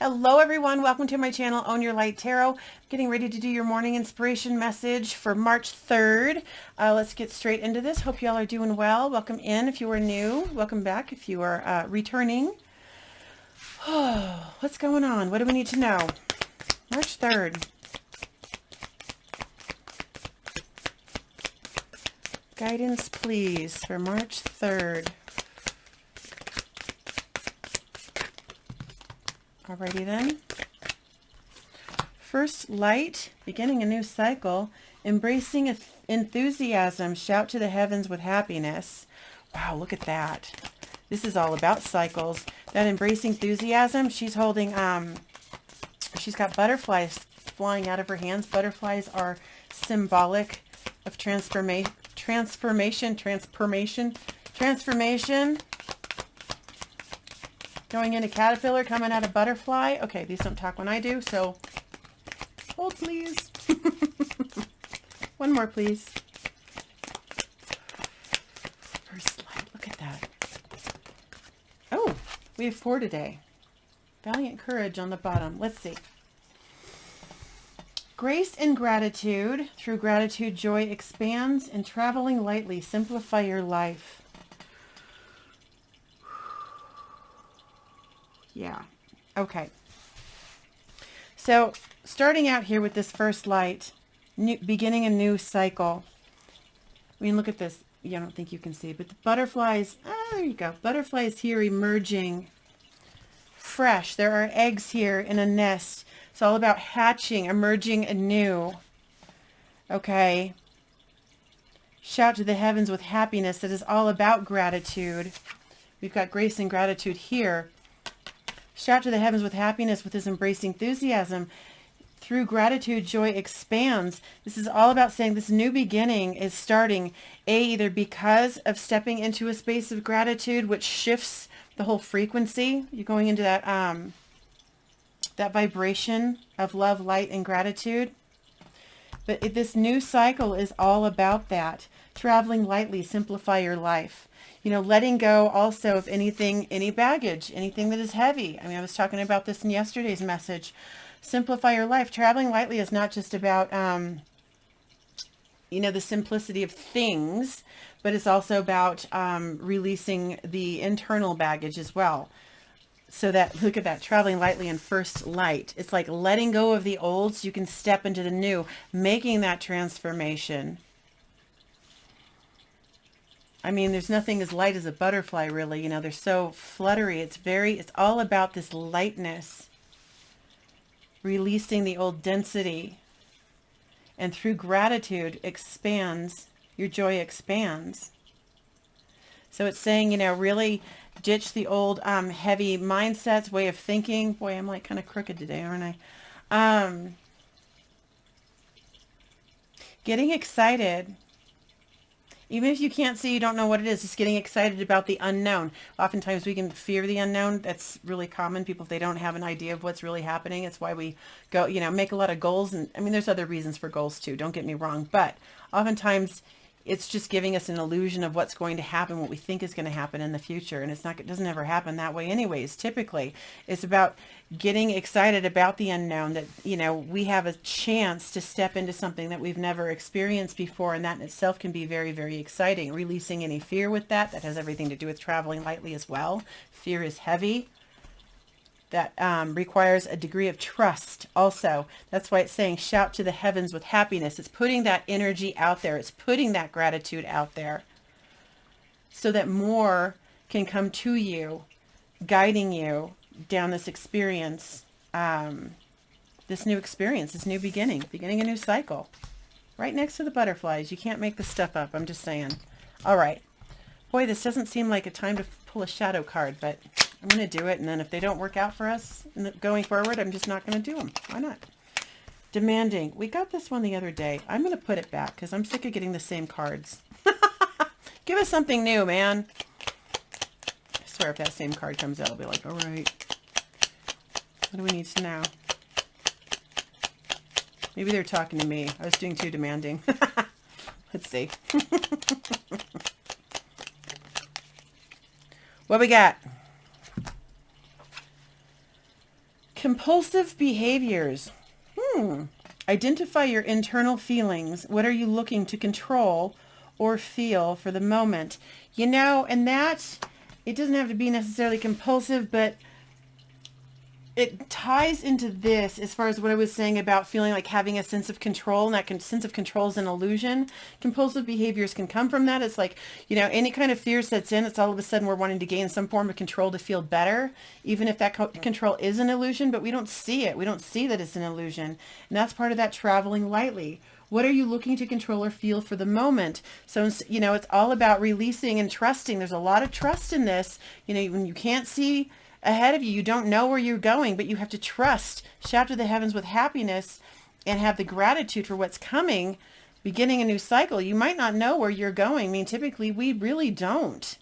Hello everyone, welcome to my channel, Own Your Light Tarot. Getting ready to do your morning inspiration message for March 3rd. Let's get straight into this. Hope y'all are doing well. Welcome in if you are new. Welcome back if you are returning. What's going on? What do we need to know? March 3rd. Guidance, please, for March 3rd. Alrighty then. First light, beginning a new cycle, embracing enthusiasm, shout to the heavens with happiness. Wow, look at that. This is all about cycles. That embracing enthusiasm, she's holding, she's got butterflies flying out of her hands. Butterflies are symbolic of transformation. Going into caterpillar, coming out of butterfly. Okay, these don't talk when I do, so hold please. One more, please. First light, look at that. Oh, we have 4 today. Valiant courage on the bottom. Let's see. Grace and gratitude. Through gratitude, joy expands, and traveling lightly, simplify your life. Yeah. Okay. So starting out here with this first light, beginning a new cycle. I mean, look at this. I don't think you can see, but the butterflies, there you go. Butterflies here emerging fresh. There are eggs here in a nest. It's all about hatching, emerging anew. Okay. Shout to the heavens with happiness. That is all about gratitude. We've got grace and gratitude here. Shout to the heavens with happiness with his embracing enthusiasm. Through gratitude, joy expands. This is all about saying this new beginning is starting, either because of stepping into a space of gratitude, which shifts the whole frequency. You're going into that, that vibration of love, light, and gratitude. But this new cycle is all about that. Traveling lightly, simplify your life. You know, letting go also of anything, any baggage, anything that is heavy. I mean, I was talking about this in yesterday's message. Simplify your life. Traveling lightly is not just about, you know, the simplicity of things, but it's also about releasing the internal baggage as well. So that, look at that, traveling lightly in first light. It's like letting go of the old so you can step into the new, making that transformation. I mean, there's nothing as light as a butterfly, really. You know, they're so fluttery. It's all about this lightness, releasing the old density. And through gratitude expands, your joy expands. So it's saying, you know, really ditch the old heavy mindsets, way of thinking. Boy, I'm like kind of crooked today, aren't I? Getting excited. Even if you can't see, you don't know what it is, just getting excited about the unknown. Oftentimes we can fear the unknown. That's really common. People, if they don't have an idea of what's really happening, it's why we go, you know, make a lot of goals. And I mean, there's other reasons for goals too, don't get me wrong. But oftentimes it's just giving us an illusion of what's going to happen, what we think is going to happen in the future. And it doesn't ever happen that way anyways. Typically, it's about getting excited about the unknown, that, you know, we have a chance to step into something that we've never experienced before. And that in itself can be very, very exciting. Releasing any fear with that. That has everything to do with traveling lightly as well. Fear is heavy. That requires a degree of trust also. That's why it's saying shout to the heavens with happiness. It's putting that energy out there. It's putting that gratitude out there so that more can come to you, guiding you down this experience, this new experience, this new beginning a new cycle. Right next to the butterflies. You can't make this stuff up. I'm just saying. All right. Boy, this doesn't seem like a time to pull a shadow card, but I'm going to do it. And then if they don't work out for us going forward, I'm just not going to do them. Why not? Demanding. We got this one the other day. I'm going to put it back because I'm sick of getting the same cards. Give us something new, man. I swear if that same card comes out, I'll be like, all right. What do we need to know? Maybe they're talking to me. I was doing too demanding. Let's see. What we got? Compulsive behaviors. Identify your internal feelings. What are you looking to control or feel for the moment? You know, and that, it doesn't have to be necessarily compulsive, but it ties into this as far as what I was saying about feeling like having a sense of control, and that sense of control is an illusion. Compulsive behaviors can come from that. It's like, you know, any kind of fear sets in, it's all of a sudden we're wanting to gain some form of control to feel better, even if that control is an illusion, but we don't see it. We don't see that it's an illusion. And that's part of that traveling lightly. What are you looking to control or feel for the moment? So, you know, it's all about releasing and trusting. There's a lot of trust in this. You know, when you can't see ahead of you, you don't know where you're going, but you have to trust, shout to the heavens with happiness, and have the gratitude for what's coming, beginning a new cycle. You might not know where you're going. I mean, typically we really don't.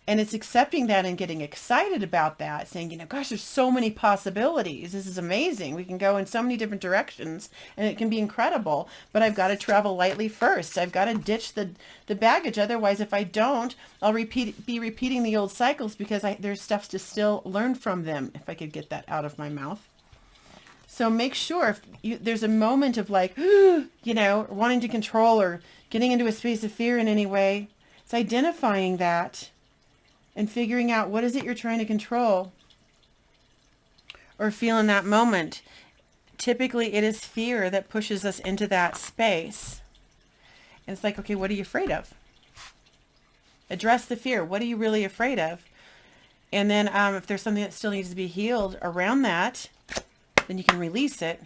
And it's accepting that and getting excited about that, saying, you know, gosh, there's so many possibilities. This is amazing. We can go in so many different directions and it can be incredible, but I've got to travel lightly first. I've got to ditch the baggage. Otherwise, if I don't, I'll be repeating the old cycles because there's stuff to still learn from them, if I could get that out of my mouth. So make sure if there's a moment of like, you know, wanting to control or getting into a space of fear in any way, it's identifying that and figuring out what is it you're trying to control or feel in that moment. Typically, it is fear that pushes us into that space. And it's like, okay, what are you afraid of? Address the fear. What are you really afraid of? And then if there's something that still needs to be healed around that, then you can release it.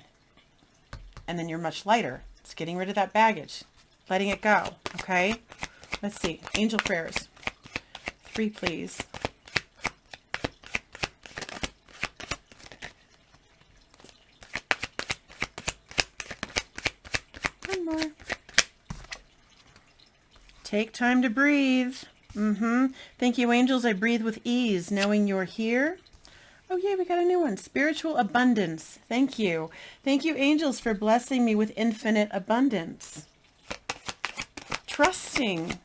And then you're much lighter. It's getting rid of that baggage, letting it go. Okay? Let's see. Angel prayers. 3, please. One more. Take time to breathe. Thank you, angels. I breathe with ease, knowing you're here. Oh, yay, we got a new one. Spiritual abundance. Thank you. Thank you, angels, for blessing me with infinite abundance. Trusting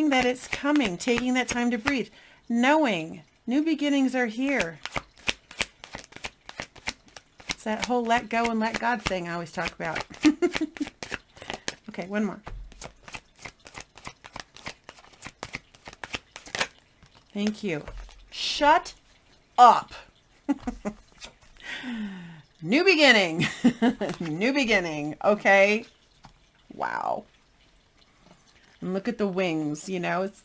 that it's coming, taking that time to breathe, knowing new beginnings are here. It's that whole let go and let God thing I always talk about. Okay, one more. Thank you. Shut up. New beginning. New beginning. Okay. Wow. And look at the wings, you know, it's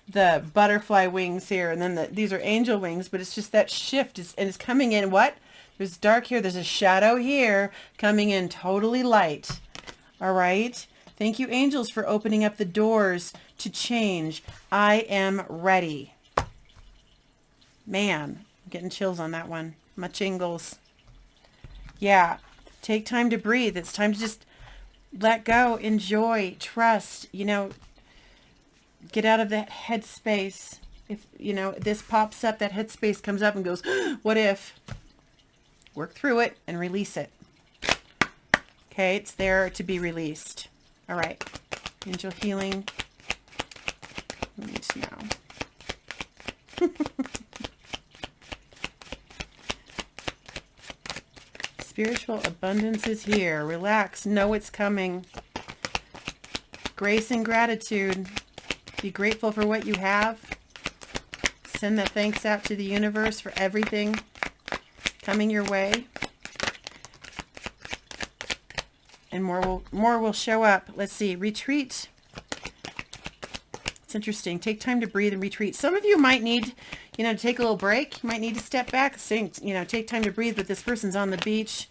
the butterfly wings here. And then these are angel wings, but it's just that shift. And it's coming in what? There's dark here. There's a shadow here coming in totally light. All right. Thank you, angels, for opening up the doors to change. I am ready. Man, I'm getting chills on that one. My chingles. Yeah. Take time to breathe. It's time to just let go, enjoy, trust, you know, get out of that headspace. If, you know, this pops up, that headspace comes up and goes, what if? Work through it and release it. Okay, it's there to be released. All right, angel healing. We need to know. Spiritual abundance is here. Relax. Know it's coming. Grace and gratitude. Be grateful for what you have. Send that thanks out to the universe for everything coming your way. And more will show up. Let's see. Retreat. It's interesting. Take time to breathe and retreat. Some of you might need, you know, to take a little break. You might need to step back, you know, take time to breathe, but this person's on the beach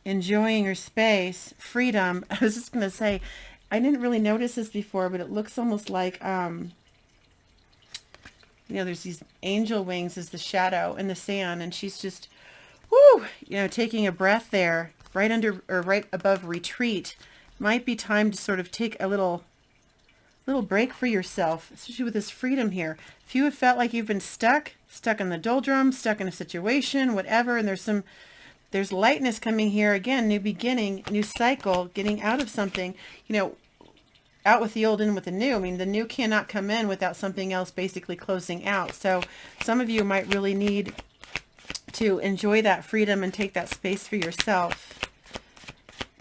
enjoying her space, freedom. I was just going to say, I didn't really notice this before, but it looks almost like, you know, there's these angel wings as the shadow in the sand, and she's just, whoo, you know, taking a breath there, right under, or right above retreat. Might be time to sort of take a little break for yourself, especially with this freedom here. If you have felt like you've been stuck in the doldrums, stuck in a situation, whatever, and there's lightness coming here again, new beginning, new cycle, getting out of something, you know, out with the old, in with the new. I mean, the new cannot come in without something else basically closing out. So some of you might really need to enjoy that freedom and take that space for yourself,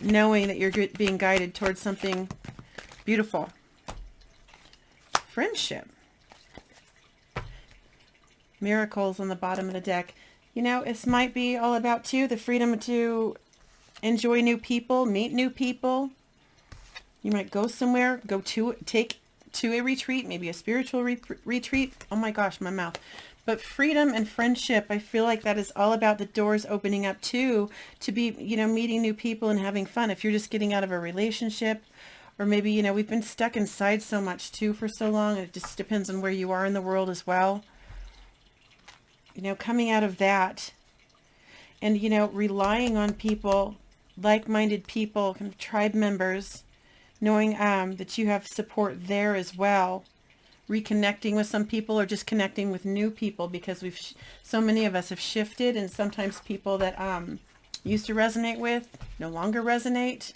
knowing that you're being guided towards something beautiful. Friendship. Miracles on the bottom of the deck. You know, this might be all about too, the freedom to enjoy new people, meet new people. You might go somewhere, take to a retreat, maybe a spiritual retreat. Oh my gosh, my mouth. But freedom and friendship, I feel like that is all about the doors opening up too, to be, you know, meeting new people and having fun. If you're just getting out of a relationship, or maybe, you know, we've been stuck inside so much too for so long. It just depends on where you are in the world as well. You know, coming out of that and, you know, relying on people, like-minded people, kind of tribe members, knowing that you have support there as well. Reconnecting with some people or just connecting with new people, because so many of us have shifted, and sometimes people that used to resonate with no longer resonate.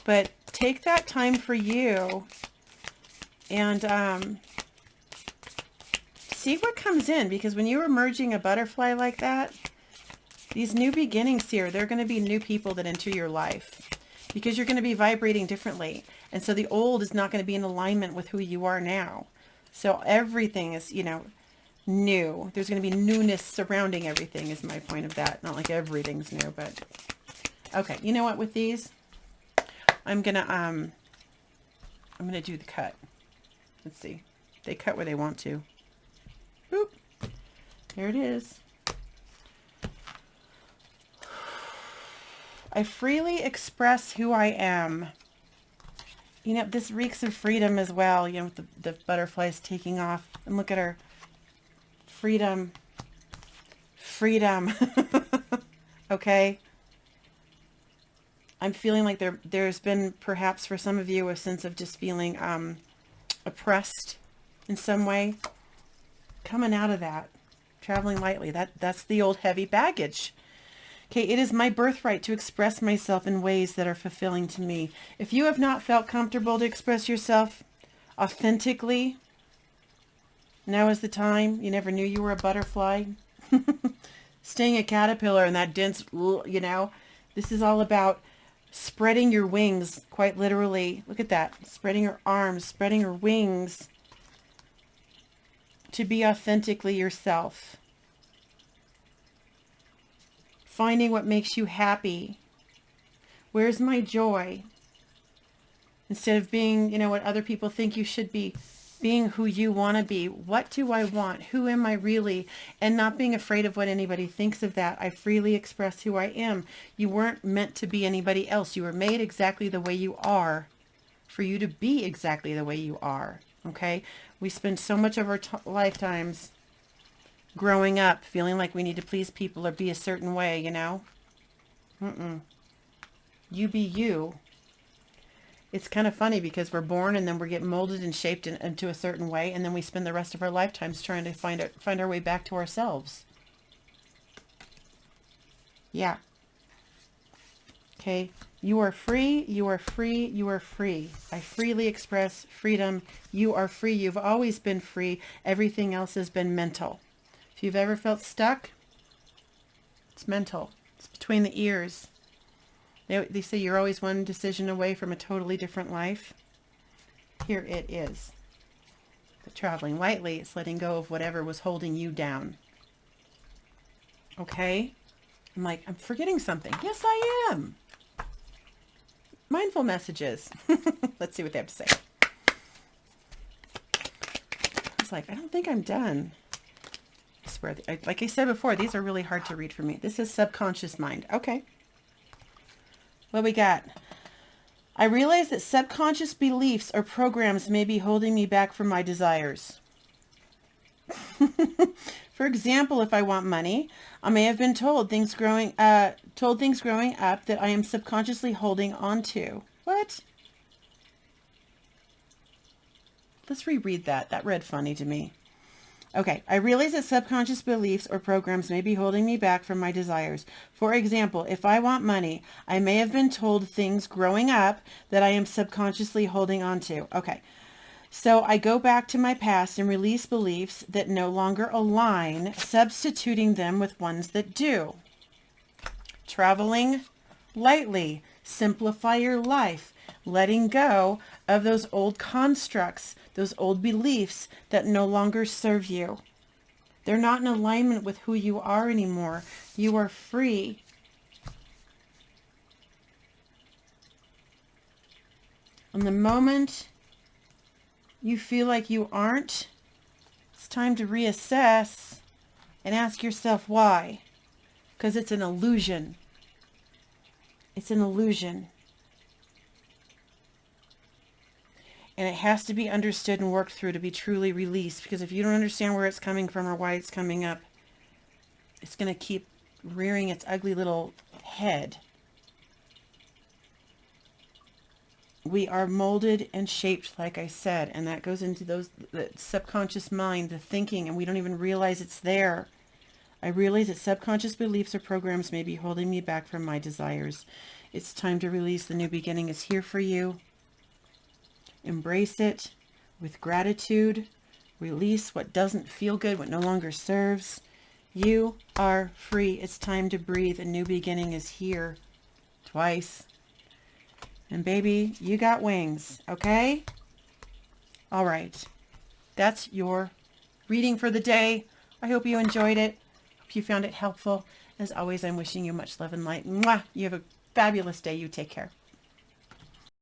But take that time for you and see what comes in, because when you're emerging a butterfly like that, these new beginnings here, they're going to be new people that enter your life, because you're going to be vibrating differently. And so the old is not going to be in alignment with who you are now. So everything is, you know, new. There's going to be newness surrounding everything is my point of that. Not like everything's new, but okay. You know what, with these, I'm going to do the cut. Let's see. They cut where they want to. Boop. There it is. I freely express who I am. You know, this reeks of freedom as well. You know, with the butterflies taking off. And look at her. Freedom. Freedom. Okay. I'm feeling like there's been perhaps for some of you a sense of just feeling oppressed in some way. Coming out of that. Traveling lightly. That's the old heavy baggage. Okay, it is my birthright to express myself in ways that are fulfilling to me. If you have not felt comfortable to express yourself authentically, now is the time. You never knew you were a butterfly. Staying a caterpillar in that dense, you know, this is all about spreading your wings, quite literally. Look at that. Spreading your arms, spreading your wings to be authentically yourself. Finding what makes you happy. Where's my joy? Instead of being, you know, what other people think you should be, being who you want to be. What do I want? Who am I really? And not being afraid of what anybody thinks of that. I freely express who I am. You weren't meant to be anybody else. You were made exactly the way you are, for you to be exactly the way you are. Okay? We spend so much of our lifetimes growing up feeling like we need to please people or be a certain way, you know. You be you. It's kind of funny because we're born and then we get molded and shaped into a certain way, and then we spend the rest of our lifetimes trying to find our way back to ourselves. Yeah. Okay. You are free. You are free. You are free. I freely express freedom. You are free. You've always been free. Everything else has been mental. If you've ever felt stuck, it's mental. It's between the ears. They say you're always one decision away from a totally different life. Here it is. The traveling lightly is letting go of whatever was holding you down. Okay? I'm like, I'm forgetting something. Yes, I am. Mindful messages. Let's see what they have to say. I was like, I don't think I'm done. I swear, like I said before, these are really hard to read for me. This is subconscious mind. Okay. What we got? I realize that subconscious beliefs or programs may be holding me back from my desires. For example, if I want money, I may have been told things growing up that I am subconsciously holding on to. What? Let's reread that. That read funny to me. Okay, I realize that subconscious beliefs or programs may be holding me back from my desires. For example, if I want money, I may have been told things growing up that I am subconsciously holding on to. Okay, so I go back to my past and release beliefs that no longer align, substituting them with ones that do. Traveling lightly, simplify your life, letting go of those old constructs, those old beliefs that no longer serve you. They're not in alignment with who you are anymore. You are free. And the moment you feel like you aren't, it's time to reassess and ask yourself why. Because it's an illusion. It's an illusion. And it has to be understood and worked through to be truly released. Because if you don't understand where it's coming from or why it's coming up, it's going to keep rearing its ugly little head. We are molded and shaped, like I said, and that goes into the subconscious mind, the thinking, and we don't even realize it's there. I realize that subconscious beliefs or programs may be holding me back from my desires. It's time to release. The new beginning is here for you. Embrace it with gratitude. Release what doesn't feel good, what no longer serves. You are free. It's time to breathe. A new beginning is here. Twice. And baby, you got wings, okay? All right. That's your reading for the day. I hope you enjoyed it. Hope you found it helpful. As always, I'm wishing you much love and light. Mwah! You have a fabulous day. You take care.